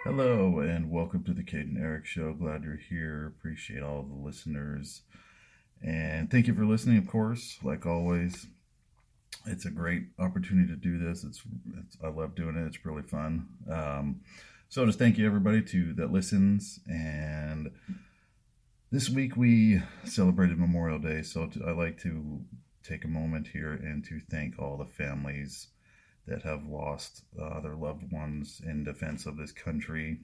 Hello and welcome to the Kate and Eric Show. Glad you're here. Appreciate all the listeners. And thank you for listening, of course. Like always, it's a great opportunity to do this. I love doing it. It's really fun. So just thank you everybody that listens. And this week we celebrated Memorial Day. So I like to take a moment here and to thank all the families that have lost their loved ones in defense of this country.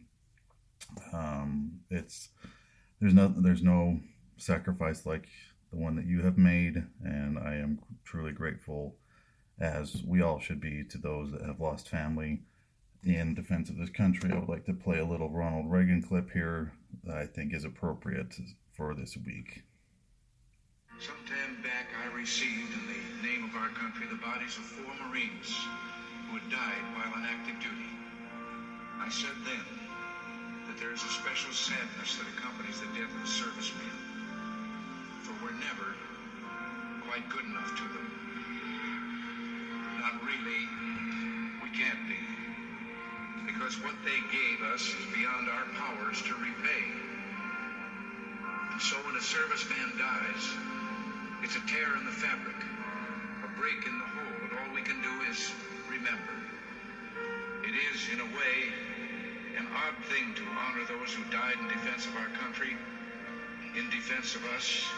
It's there's no sacrifice like the one that you have made, and I am truly grateful, as we all should be, to those that have lost family in defense of this country. I would like to play a little Ronald Reagan clip here that I think is appropriate for this week. Some time back, I received in the name of our country the bodies of 4 Marines who had died while on active duty. I said then that there is a special sadness that accompanies the death of a serviceman, for we're never quite good enough to them. Not really, we can't be, because what they gave us is beyond our powers to repay. And so when a serviceman dies, it's a tear in the fabric, a break in the whole, and all we can do is remember. It is, in a way, an odd thing to honor those who died in defense of our country, in defense of us,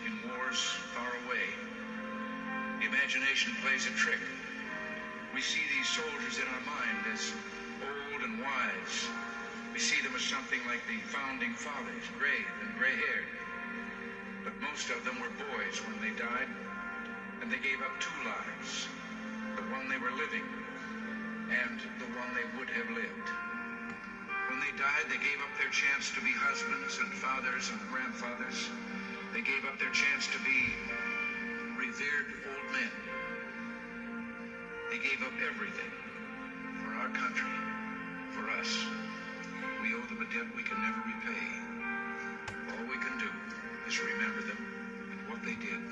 in wars far away. The imagination plays a trick. We see these soldiers in our mind as old and wise. We see them as something like the founding fathers, grave and gray-haired. But most of them were boys when they died, and they gave up 2 lives, the one they were living and the one they would have lived. When they died, they gave up their chance to be husbands and fathers and grandfathers. They gave up their chance to be revered old men. They gave up everything for our country, for us. We owe them a debt we can never repay. All we can do is remember them and what they did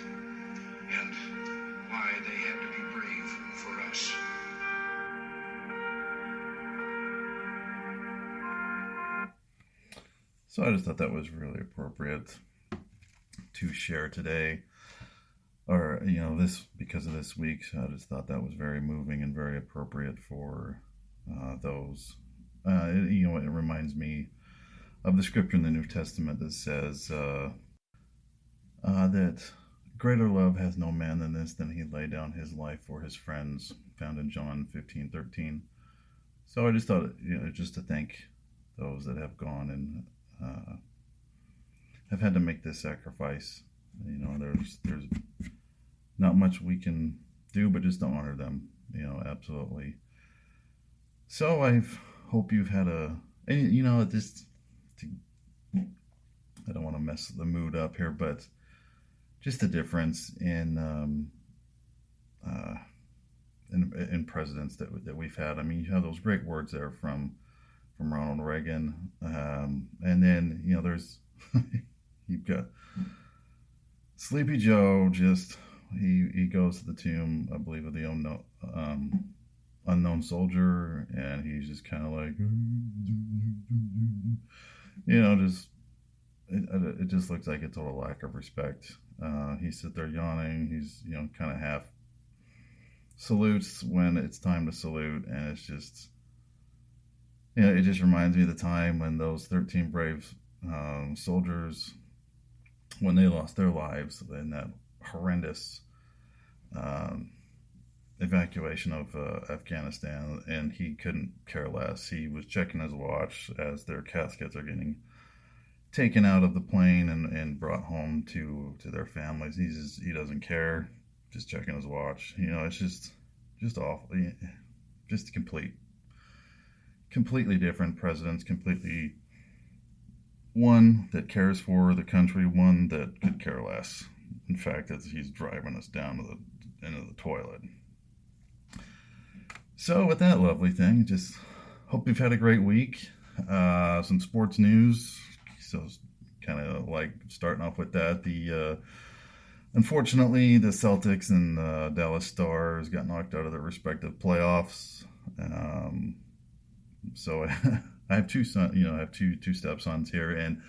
and why they had to be brave for us. So I just thought that was really appropriate to share today, or this, because of this week. I just thought that was very moving and very appropriate for those. It reminds me of the scripture in the New Testament that says that greater love has no man than this, than he lay down his life for his friends, found in John 15:13. So I just thought, just to thank those that have gone and have had to make this sacrifice. There's not much we can do but just to honor them, absolutely. So I hope you've had I don't want to mess the mood up here, but just the difference in presidents that we've had. I mean, you have those great words there from Ronald Reagan, and then there's you've got Sleepy Joe. Just he goes to the tomb, I believe, of the unknown soldier, and he's just kind of like, just it just looks like a total lack of respect. He sits there yawning. He's kind of half salutes when it's time to salute, and it's just. It just reminds me of the time when those 13 brave soldiers, when they lost their lives in that horrendous evacuation of Afghanistan, and he couldn't care less. He was checking his watch as their caskets are getting taken out of the plane and brought home to their families. He doesn't care, just checking his watch. It's just awful. Just completely different presidents, completely one that cares for the country, one that could care less. In fact, he's driving us down to the end of the toilet. So with that lovely thing, just hope you've had a great week. Some sports news. So kind of like starting off with that. Unfortunately, the Celtics and Dallas Stars got knocked out of their respective playoffs. So I have two sons, I have two stepsons here, and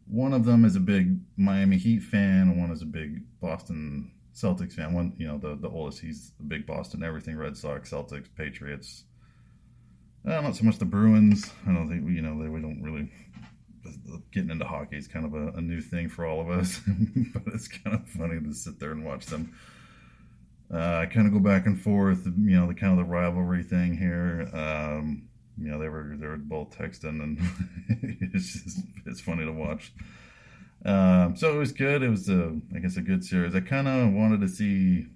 one of them is a big Miami Heat fan, and one is a big Boston Celtics fan. One, the oldest, he's a big Boston everything, Red Sox, Celtics, Patriots. Not so much the Bruins. I don't think we don't really. Getting into hockey is kind of a new thing for all of us, but it's kind of funny to sit there and watch them. Kind of go back and forth, the kind of the rivalry thing here. They were both texting, and it's funny to watch. So it was good. It was I guess a good series. I kind of wanted to see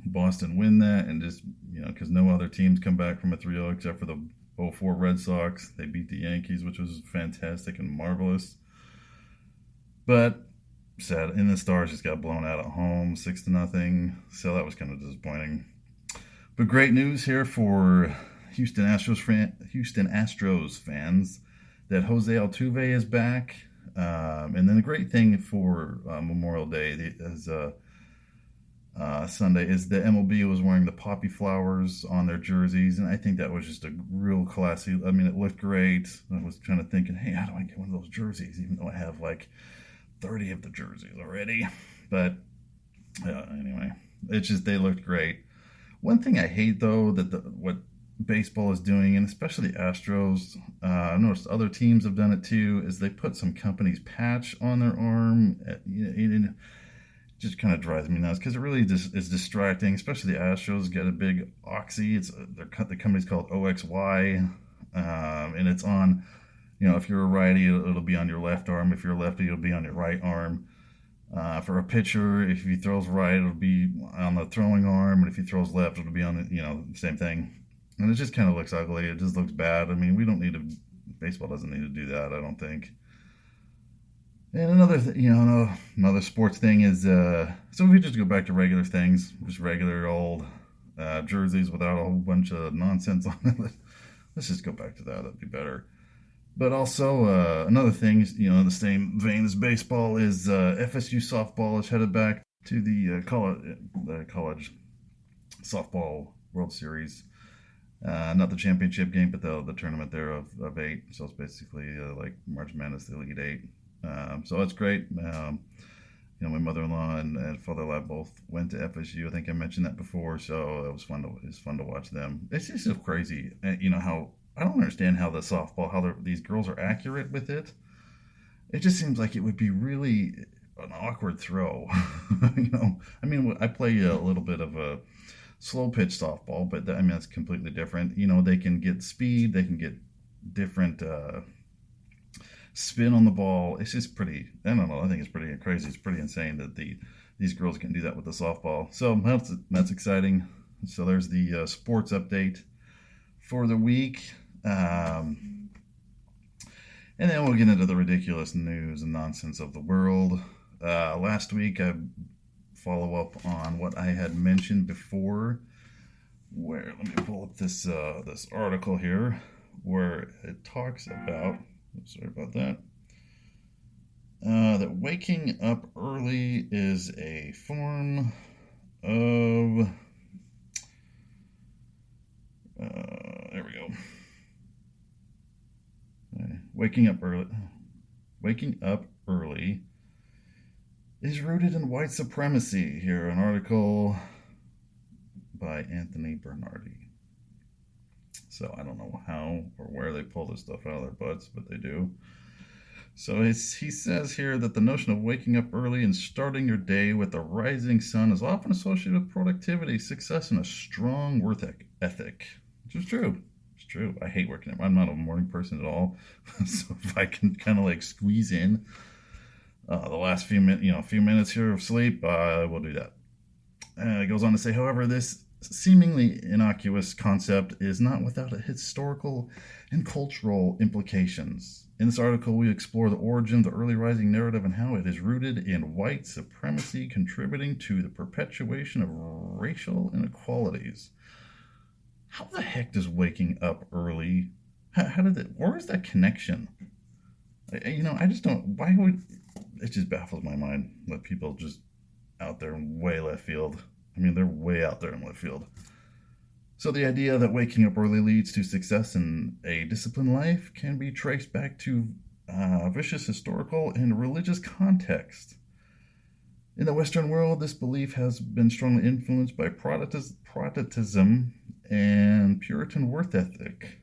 Boston win that, and just because no other teams come back from a 3-0 except for the '04 Red Sox. They beat the Yankees, which was fantastic and marvelous. But sad, and the Stars just got blown out at home, 6-0. So that was kind of disappointing. But great news here for Houston Astros fans that Jose Altuve is back. And then the great thing for Memorial Day is Sunday is the MLB was wearing the poppy flowers on their jerseys, and I think that was just a real classy. I mean, it looked great. I was kind of thinking, hey, how do I get one of those jerseys, even though I have like 30 of the jerseys already? But anyway, it's just they looked great. One thing I hate though what baseball is doing, and especially the Astros, I've noticed other teams have done it too, is they put some company's patch on their arm. Just kind of drives me nuts because it really just is distracting. Especially the Astros get a big Oxy. The company's called OXY, and it's on. If you're a righty, it'll be on your left arm. If you're a lefty, it'll be on your right arm. For a pitcher, if he throws right, it'll be on the throwing arm, and if he throws left, it'll be on the same thing. And it just kind of looks ugly. It just looks bad. I mean, we don't need to. Baseball doesn't need to do that, I don't think. And another sports thing is, so if we just go back to regular things, just regular old jerseys without a whole bunch of nonsense on it. Let's just go back to that. That'd be better. But also, another thing, in the same vein as baseball, is FSU softball is headed back to the college softball World Series. Not the championship game, but the tournament there of 8. So it's basically like March Madness, the Elite 8. So it's great. My mother-in-law and father-in-law both went to FSU. I think I mentioned that before. So it was fun to watch them. It's just so crazy. How I don't understand how the softball, these girls are accurate with it. It just seems like it would be really an awkward throw. I play a little bit of a slow pitch softball, but that's completely different. They can get speed, they can get different spin on the ball. It's just pretty, I don't know, I think it's pretty crazy. It's pretty insane that these girls can do that with the softball. So that's exciting. So there's the sports update for the week. And then we'll get into the ridiculous news and nonsense of the world. Last week, I follow up on what I had mentioned before. Let me pull up this article here where it talks about. Sorry about that. That waking up early is a form of. There we go. Waking up early is rooted in white supremacy. Here, an article by Anthony Bernardi. So I don't know how or where they pull this stuff out of their butts, but they do. So he says here that the notion of waking up early and starting your day with the rising sun is often associated with productivity, success, and a strong work ethic, which is true. It's true. I hate waking up. I'm not a morning person at all. So if I can kind of squeeze in the last few minutes here of sleep, we'll do that. It goes on to say, however, this seemingly innocuous concept is not without historical and cultural implications. In this article, we explore the origin of the early rising narrative and how it is rooted in white supremacy, contributing to the perpetuation of racial inequalities. How the heck does waking up early? Where is that connection? I just don't. Why would it just baffles my mind that people just out there in way left field. I mean, they're way out there in left field. So the idea that waking up early leads to success in a disciplined life can be traced back to vicious historical and religious context. In the Western world, this belief has been strongly influenced by Protestantism and Puritan work ethic,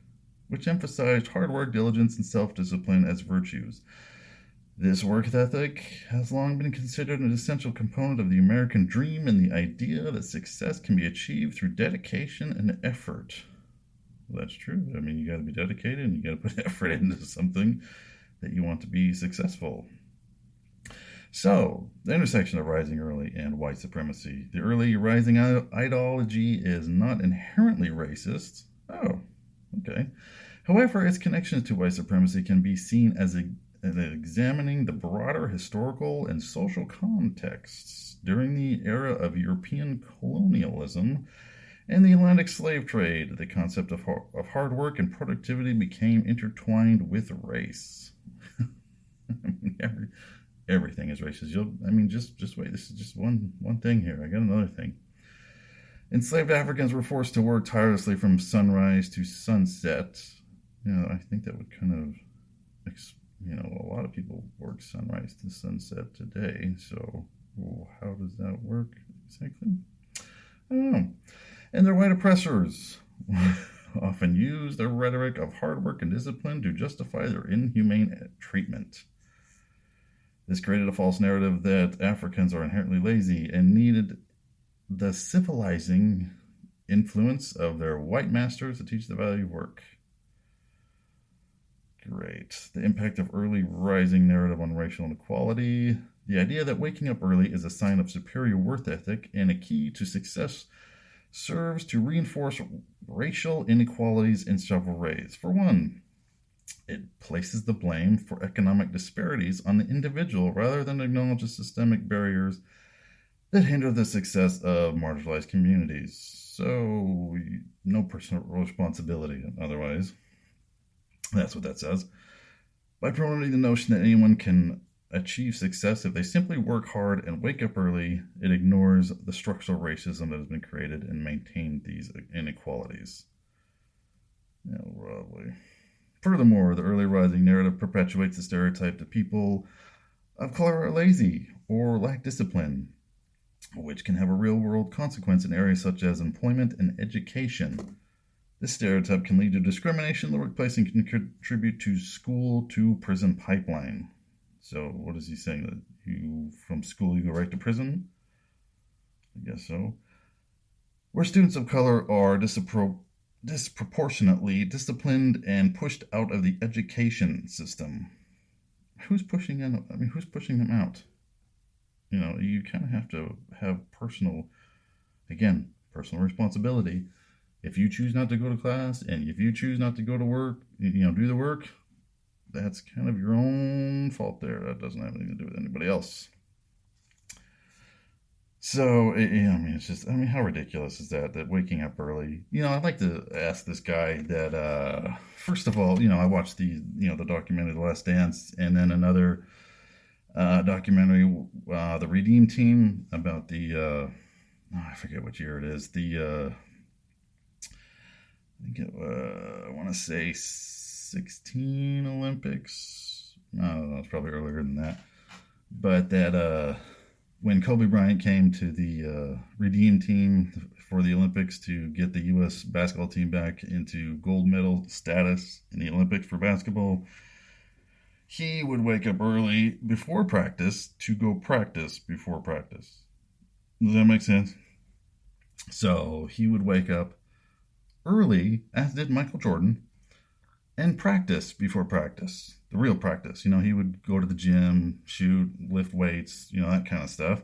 which emphasized hard work, diligence, and self-discipline as virtues. This work ethic has long been considered an essential component of the American dream and the idea that success can be achieved through dedication and effort. Well, that's true. I mean, you got to be dedicated and you got to put effort into something that you want to be successful. So, the intersection of rising early and white supremacy. The early rising ideology is not inherently racist. Oh, okay. However, its connections to white supremacy can be seen as examining the broader historical and social contexts during the era of European colonialism and the Atlantic slave trade. The concept of hard work and productivity became intertwined with race. Everything is racist. Just wait. This is just one thing here. I got another thing. Enslaved Africans were forced to work tirelessly from sunrise to sunset. I think that would kind of a lot of people work sunrise to sunset today. So, how does that work exactly? I don't know. And their white oppressors often use their rhetoric of hard work and discipline to justify their inhumane treatment. This created a false narrative that Africans are inherently lazy and needed the civilizing influence of their white masters to teach the value of work. Great. The impact of early rising narrative on racial inequality. The idea that waking up early is a sign of superior work ethic and a key to success serves to reinforce racial inequalities in several ways. For one, it places the blame for economic disparities on the individual rather than acknowledges systemic barriers that hinder the success of marginalized communities. So, no personal responsibility otherwise. That's what that says. By promoting the notion that anyone can achieve success if they simply work hard and wake up early, it ignores the structural racism that has been created and maintained these inequalities. Lovely. Furthermore, the early rising narrative perpetuates the stereotype that people of color are lazy or lack discipline, which can have a real-world consequence in areas such as employment and education. This stereotype can lead to discrimination in the workplace and can contribute to school-to-prison pipeline. So what is he saying? That from school you go right to prison? I guess so. Where students of color are disproportionately disciplined and pushed out of the education system. Who's pushing them out? You kind of have to have personal responsibility. If you choose not to go to class and if you choose not to go to work, do the work, that's kind of your own fault there. That doesn't have anything to do with anybody else. So, how ridiculous is that waking up early? I'd like to ask this guy that, first of all, I watched the documentary The Last Dance, and then another documentary, The Redeem Team, about I forget what year it is, I want to say 16 Olympics. No, it's probably earlier than that. But that when Kobe Bryant came to the Redeem Team for the Olympics to get the U.S. basketball team back into gold medal status in the Olympics for basketball, he would wake up early before practice to go practice before practice. Does that make sense? So he would wake up early, as did Michael Jordan, and practice before practice. The real practice. He would go to the gym, shoot, lift weights, that kind of stuff.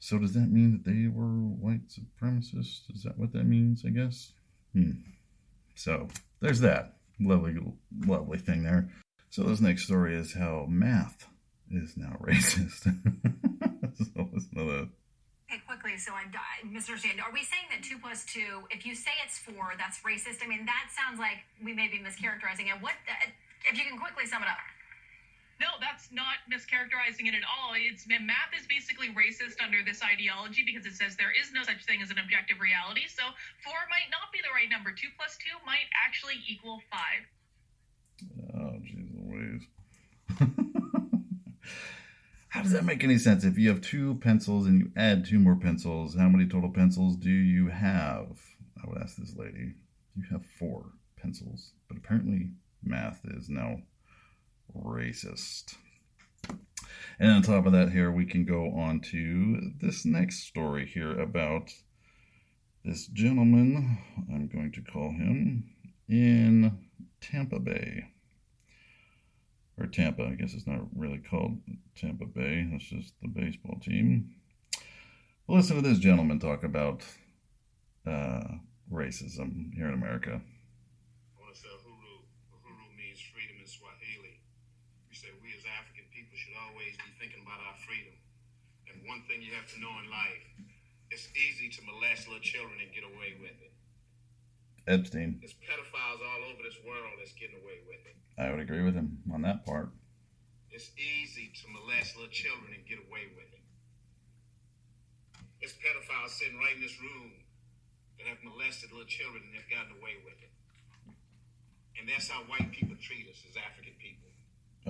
So does that mean that they were white supremacists? Is that what that means, I guess? So there's that. Lovely thing there. So this next story is how math is now racist. So listen to that. Okay, quickly, so I misunderstand. Are we saying that 2 plus 2, if you say it's 4, that's racist? I mean, that sounds like we may be mischaracterizing it. What, if you can quickly sum it up. No, that's not mischaracterizing it at all. Math is basically racist under this ideology because it says there is no such thing as an objective reality. So 4 might not be the right number. 2 plus 2 might actually equal 5. Oh, jeez Louise. How does that make any sense? If you have 2 pencils and you add 2 more pencils, how many total pencils do you have? I would ask this lady. You have 4 pencils, but apparently math is now racist. And on top of that here, we can go on to this next story here about this gentleman, I'm going to call him, in Tampa Bay. Or Tampa, I guess it's not really called Tampa Bay. That's just the baseball team. Well, listen to this gentleman talk about racism here in America. I want to say uhuru. Uhuru means freedom in Swahili. We say we as African people should always be thinking about our freedom. And one thing you have to know in life, it's easy to molest little children and get away with it. Epstein. There's pedophiles all over this world that's getting away with it. I would agree with him on that part. It's easy to molest little children and get away with it. There's pedophiles sitting right in this room that have molested little children and they've gotten away with it. And that's how white people treat us as African people.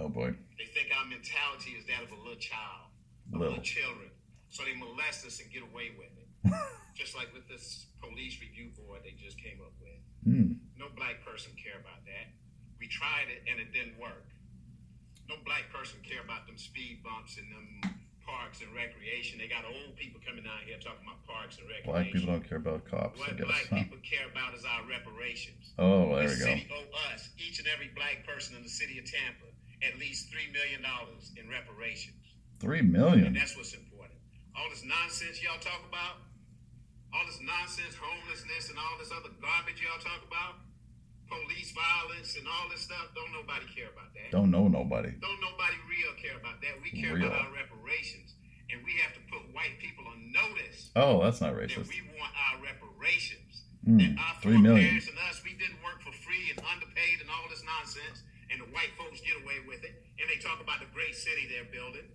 Oh boy. They think our mentality is that of a little child, of little children. So they molest us and get away with it. Just like with this police review board they just came up with. No black person care about that. We tried it and it didn't work. No black person care about them speed bumps and them parks and recreation. They got old people coming out here talking about parks and recreation. Black people don't care about cops. What black people care about is our reparations. Oh, there we go. The city owe us, each and every black person in the city of Tampa, at least $3 million in reparations. $3 million? And that's what's important. All this nonsense y'all talk about, all this nonsense, homelessness, and all this other garbage y'all talk about, police violence and all this stuff, don't nobody care about that. Don't know nobody. Don't nobody real care about that. We care about our reparations. And we have to put white people on notice. Oh, that's not racist. That we want our reparations. That our $3 million. forebears and us, we didn't work for free and underpaid and all this nonsense. And the white folks get away with it. And they talk about the great city they're building.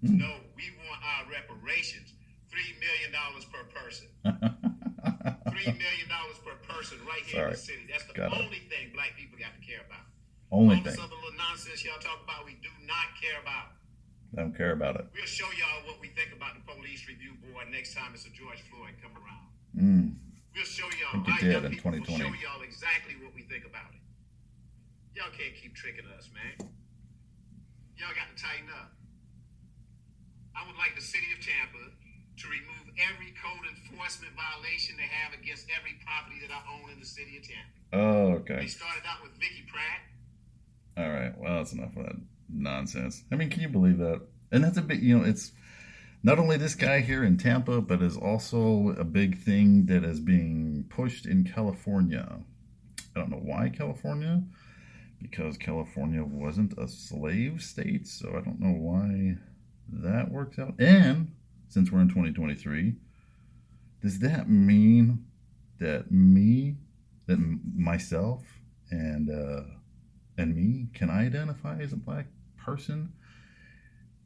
No, we want our reparations. $3 million per person. $3 million per person right here in the city. That's the only thing black people got to care about. Only all thing. All this other little nonsense y'all talk about, we do not care about. I don't care about it. We'll show y'all what we think about the police review board next time Mr. George Floyd come around. We'll show y'all. I think you did in 2020. We'll show y'all exactly what we think about it. Y'all can't keep tricking us, man. Y'all got to tighten up. I would like the city of Tampa to remove every code enforcement violation they have against every property that I own in the city of Tampa. Oh, okay. They started out with Vicky Pratt. All right. Well, that's enough of that nonsense. I mean, can you believe that? And that's a big, it's not only this guy here in Tampa, but is also a big thing that is being pushed in California. I don't know why California, because California wasn't a slave state, so I don't know why that works out. And since we're in 2023, does that mean that myself and me can identify as a black person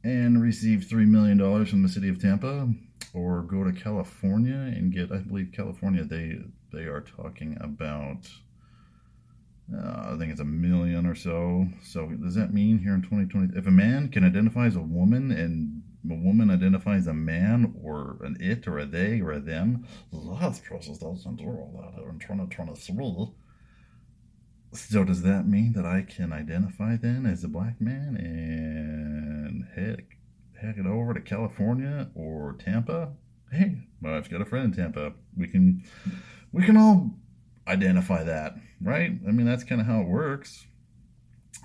and receive $3 million from the city of Tampa, or go to California and get, I believe California, they are talking about, I think it's $1 million or so. So does that mean here in 2020, if a man can identify as a woman and a woman identifies a man or an it or a they or a them, that process doesn't do all that in 2023. So does that mean that I can identify then as a black man and heck it over to California or Tampa? Hey, my wife's got a friend in Tampa. We can all identify that, right? I mean, that's kind of how it works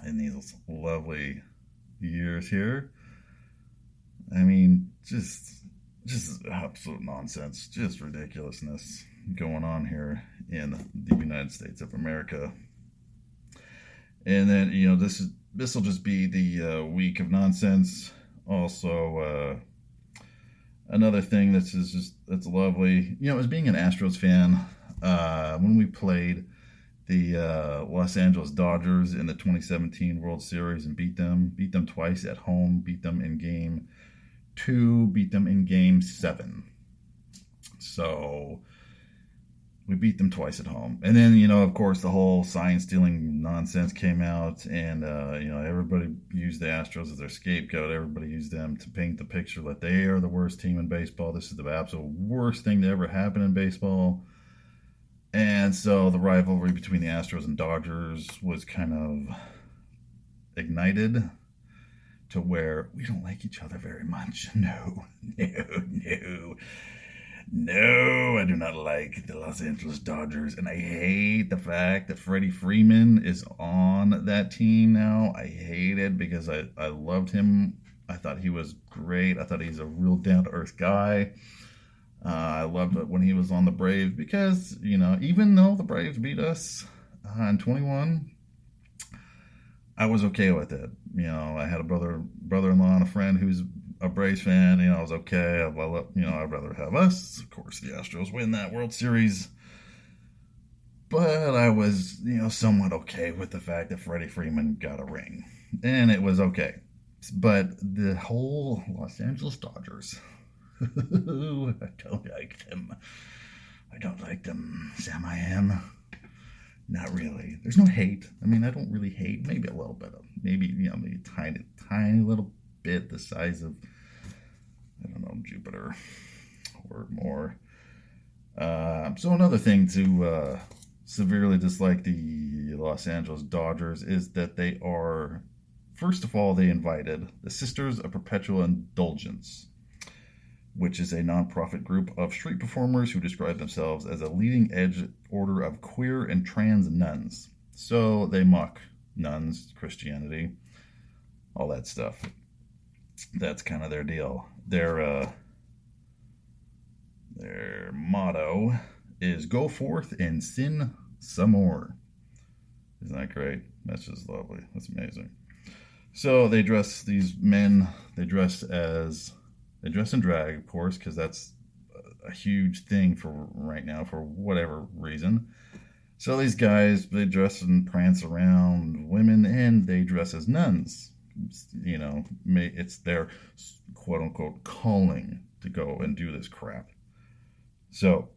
in these lovely years here. I mean, just absolute nonsense, just ridiculousness going on here in the United States of America. And then, this will just be the week of nonsense. Also, another thing that's lovely, as being an Astros fan, when we played Los Angeles Dodgers in the 2017 World Series and beat them twice at home, beat them in game 2, beat them in game 7. So we beat them twice at home. And then, of course, the whole sign stealing nonsense came out, and, everybody used the Astros as their scapegoat. Everybody used them to paint the picture that they are the worst team in baseball. This is the absolute worst thing to ever happen in baseball. And so the rivalry between the Astros and Dodgers was kind of ignited to where we don't like each other very much. No, I do not like the Los Angeles Dodgers, and I hate the fact that Freddie Freeman is on that team now. I hate it because I loved him. I thought he was great. I thought he's a real down-to-earth guy. I loved it when he was on the Braves because, even though the Braves beat us in 21, I was okay with it. I had a brother-in-law and a friend who's a Braves fan. I was okay. I'd rather have us. Of course, the Astros win that World Series. But I was, somewhat okay with the fact that Freddie Freeman got a ring. And it was okay. But the whole Los Angeles Dodgers... I don't like them. Sam, I am. Not really. There's no hate. I don't really hate. Maybe a little bit of, maybe tiny little bit the size of, Jupiter or more. So another thing to severely dislike the Los Angeles Dodgers is that they are, first of all, they invited the Sisters of Perpetual Indulgence, which is a nonprofit group of street performers who describe themselves as a leading-edge order of queer and trans nuns. So they mock nuns, Christianity, all that stuff. That's kind of their deal. Their motto is "Go forth and sin some more." Isn't that great? That's just lovely. That's amazing. So they dress, these men, they dress in drag, of course, because that's a huge thing for right now for whatever reason. So these guys, they dress and prance around women, and they dress as nuns. It's their quote-unquote calling to go and do this crap. So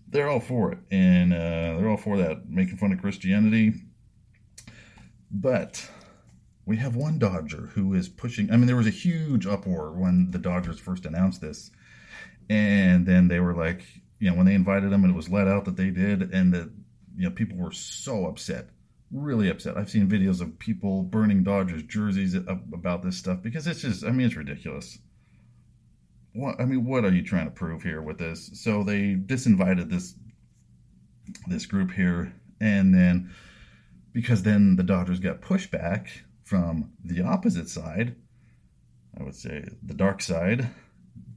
they're all for it, and they're all for that, making fun of Christianity. But we have one Dodger who is pushing. There was a huge uproar when the Dodgers first announced this. And then they were like, when they invited them and it was let out that they did, and that, people were so upset, really upset. I've seen videos of people burning Dodgers jerseys about this stuff because it's just, it's ridiculous. What are you trying to prove here with this? So they disinvited this group here. And then, because then the Dodgers got pushback from the opposite side, I would say the dark side,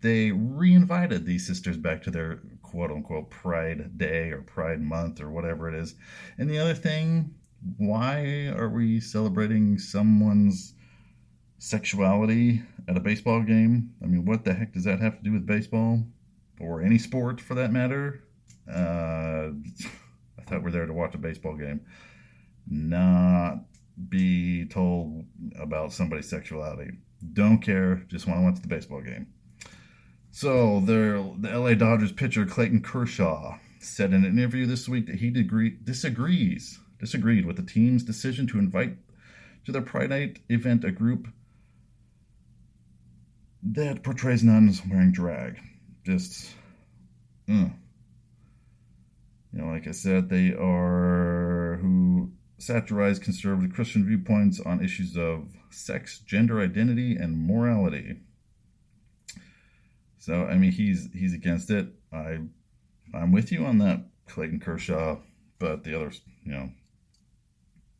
they re-invited these sisters back to their quote-unquote Pride Day or Pride Month or whatever it is. And the other thing, why are we celebrating someone's sexuality at a baseball game? What the heck does that have to do with baseball? Or any sport, for that matter? I thought we're there to watch a baseball game. Not be told about somebody's sexuality. Don't care. Just want to watch the baseball game. So the LA Dodgers pitcher Clayton Kershaw said in an interview this week that he disagreed with the team's decision to invite to their Pride Night event a group that portrays nuns wearing drag. Like I said, they are who satirize conservative Christian viewpoints on issues of sex, gender identity, and morality. So, he's against it. I'm with you on that, Clayton Kershaw, but the others,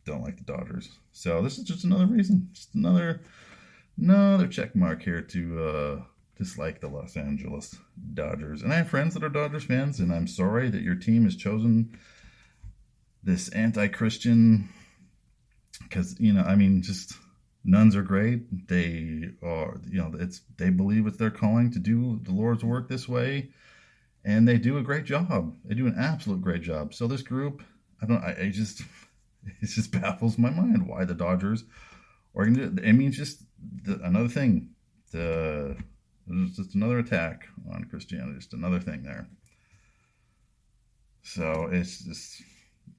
don't like the Dodgers. So this is just another reason, just another check mark here to dislike the Los Angeles Dodgers. And I have friends that are Dodgers fans, and I'm sorry that your team has chosen this anti-Christian, because, just nuns are great. They are, they believe it's their calling to do the Lord's work this way, and they do a great job. They do an absolute great job. So this group, I just, it just baffles my mind why the Dodgers are going to do it. I mean, just another thing. Just another attack on Christianity. Just another thing there. So it's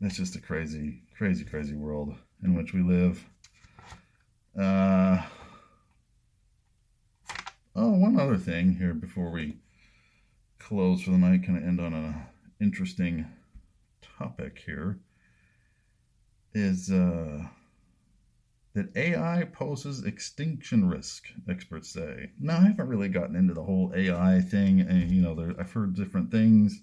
just a crazy, crazy, crazy world in which we live. One other thing here before we close for the night, kind of end on an interesting topic here, is that AI poses extinction risk, experts say. Now, I haven't really gotten into the whole AI thing, and I've heard different things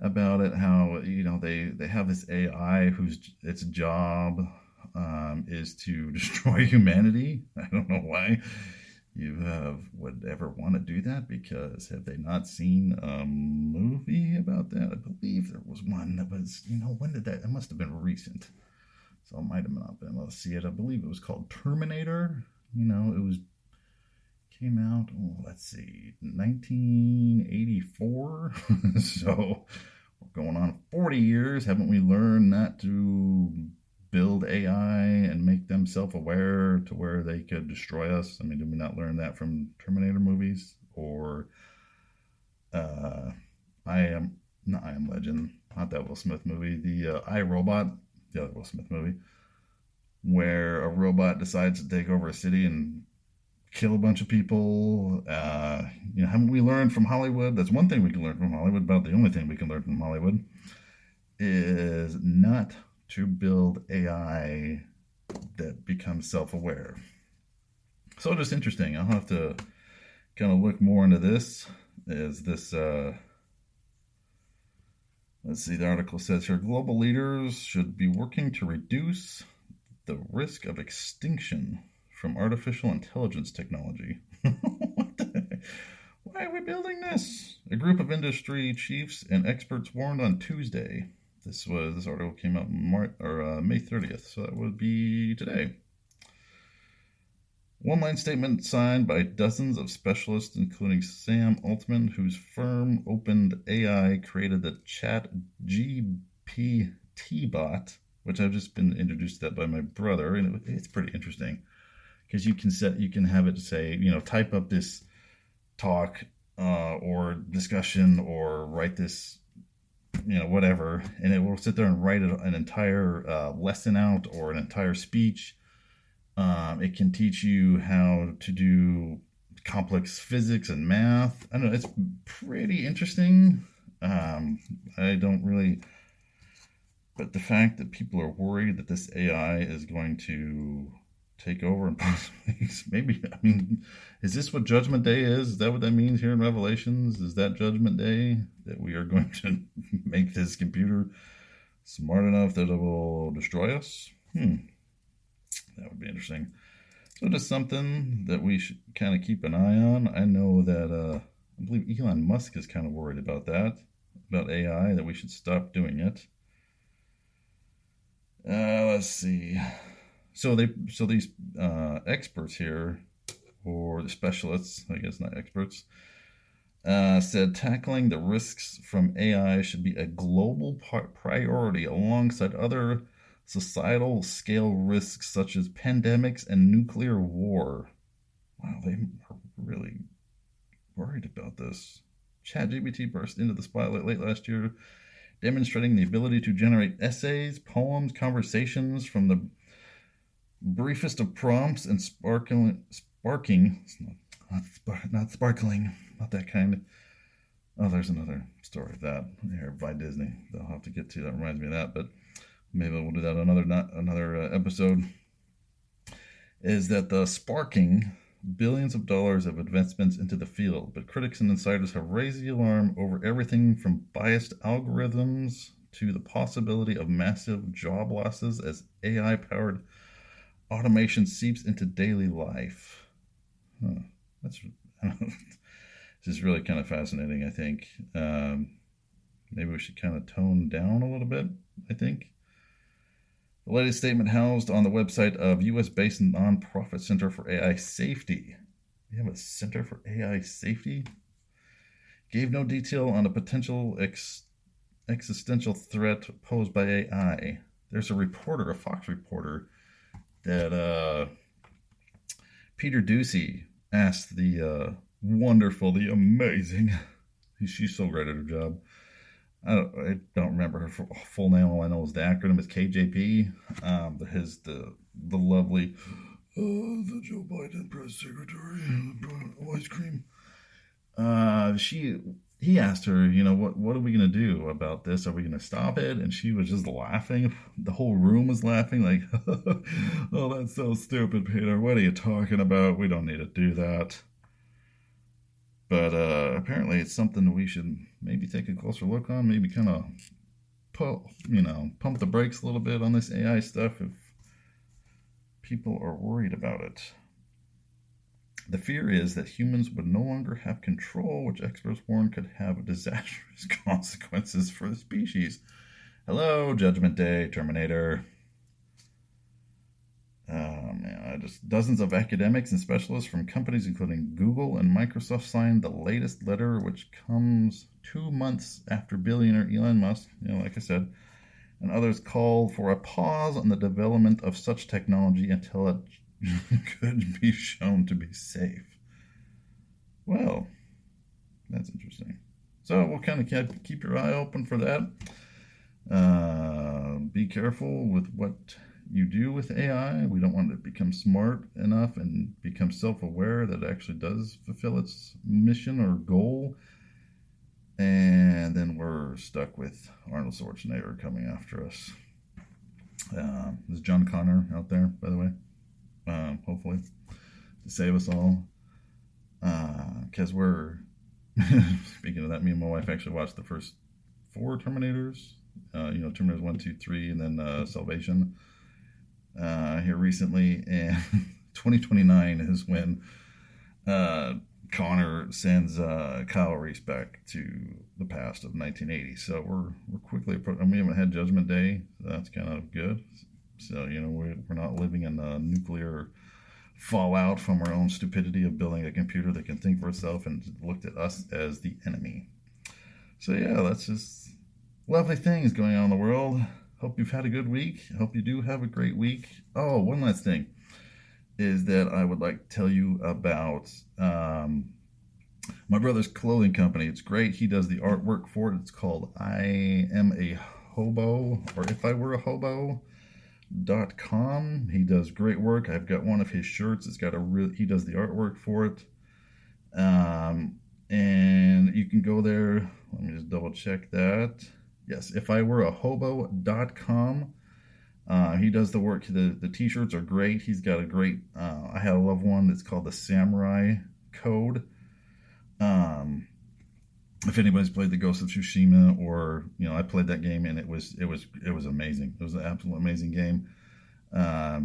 about it, how they have this AI its job is to destroy humanity. I don't know why you would ever want to do that, because have they not seen a movie about that? I believe there was one that was, when did that? It must have been recent, so I might have not been able to see it. I believe it was called Terminator. Came out, let's see, 1984. So we're going on 40 years. Haven't we learned not to build AI and make them self-aware to where they could destroy us? I mean, did we not learn that from Terminator movies? Or I Am Legend, not that Will Smith movie, the I, Robot, the other Will Smith movie, where a robot decides to take over a city and kill a bunch of people. Haven't we learned from Hollywood? That's one thing we can learn from Hollywood. About the only thing we can learn from Hollywood is not to build AI that becomes self-aware. So just interesting. I'll have to kind of look more into this. Let's see, the article says here, global leaders should be working to reduce the risk of extinction from artificial intelligence technology. What the heck? Why are we building this? A group of industry chiefs and experts warned on Tuesday. This article came out May 30th, so that would be today. One-line statement signed by dozens of specialists, including Sam Altman, whose firm OpenAI created the ChatGPT bot, which I've just been introduced to that by my brother, and it's pretty interesting because you can have it say, type up this talk or discussion or write this, whatever, and it will sit there and write an entire lesson out or an entire speech. It can teach you how to do complex physics and math. I don't know, it's pretty interesting. I don't really, but the fact that people are worried that this AI is going to take over and possibly, maybe, is this what Judgment Day is? Is that what that means here in Revelations? Is that Judgment Day? That we are going to make this computer smart enough that it will destroy us? That would be interesting. So just something that we should kind of keep an eye on. I know that I believe Elon Musk is kind of worried about that, about AI, that we should stop doing it. Let's see. So these experts here, or the specialists, I guess not experts, said tackling the risks from AI should be a global priority alongside other societal scale risks such as pandemics and nuclear war. Wow, they are really worried about this. ChatGPT burst into the spotlight late last year, demonstrating the ability to generate essays, poems, conversations from the briefest of prompts and sparkling, not sparkling, not that kind. Oh, there's another story of that here by Disney that I'll have to get to. That reminds me of that, but maybe we'll do that another episode. Is that the sparking billions of dollars of investments into the field, but critics and insiders have raised the alarm over everything from biased algorithms to the possibility of massive job losses as AI-powered automation seeps into daily life. This is really kind of fascinating, I think. Maybe we should kind of tone down a little bit, I think. The latest statement housed on the website of U.S.-based nonprofit Center for AI Safety. We have a Center for AI Safety? Gave no detail on the potential existential threat posed by AI. There's a reporter, a Fox reporter, that Peter Ducey asked the wonderful, the amazing, she's so great at her job. I don't remember her full name. All I know is the acronym is KJP. The lovely, the Joe Biden press secretary, ice cream. He asked her, what are we gonna do about this? Are we gonna stop it? And she was just laughing. The whole room was laughing, like, oh, that's so stupid, Peter. What are you talking about? We don't need to do that. But apparently it's something we should maybe take a closer look on, maybe kind of pump the brakes a little bit on this AI stuff if people are worried about it. The fear is that humans would no longer have control, which experts warn could have disastrous consequences for the species. Hello, Judgment Day, Terminator. Dozens of academics and specialists from companies including Google and Microsoft signed the latest letter, which comes 2 months after billionaire Elon Musk, like I said, and others call for a pause on the development of such technology until it could be shown to be safe. Well, that's interesting. So we'll kind of keep your eye open for that. Be careful with what you do with AI. We don't want it to become smart enough and become self-aware that it actually does fulfill its mission or goal. And then we're stuck with Arnold Schwarzenegger coming after us. There's John Connor out there, by the way. Hopefully, to save us all. Because we're, speaking of that, me and my wife actually watched the first 4 Terminators. Terminators 1, 2, 3, and then Salvation here recently. And 2029 is when Connor sends Kyle Reese back to the past of 1980. So we're quickly approaching. We haven't had Judgment Day, so that's kind of good. So, we're not living in a nuclear fallout from our own stupidity of building a computer that can think for itself and looked at us as the enemy. So, yeah, that's just lovely things going on in the world. Hope you've had a good week. Hope you do have a great week. Oh, one last thing is that I would like to tell you about my brother's clothing company. It's great. He does the artwork for it. It's called I Am a Hobo, or If I Were a Hobo. .com. He does great work. I've got one of his shirts. It's got he does the artwork for it. And you can go there. Let me just double check that. Yes, If I Were a Hobo.com. He does the work. The t-shirts are great. He's got a great, I love one that's called the Samurai Code. If anybody's played the Ghost of Tsushima, or I played that game, and it was amazing. It was an absolute amazing game. I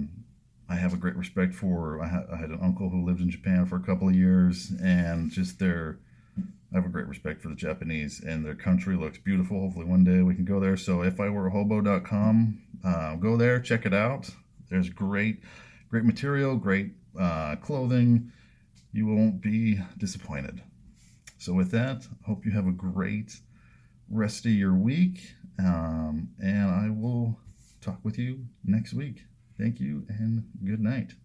have a great respect for. I had an uncle who lived in Japan for a couple of years, and I have a great respect for the Japanese, and their country looks beautiful. Hopefully one day we can go there. So ifiwereahobo.com, go there, check it out. There's great material, great clothing. You won't be disappointed. So with that, hope you have a great rest of your week, and I will talk with you next week. Thank you, and good night.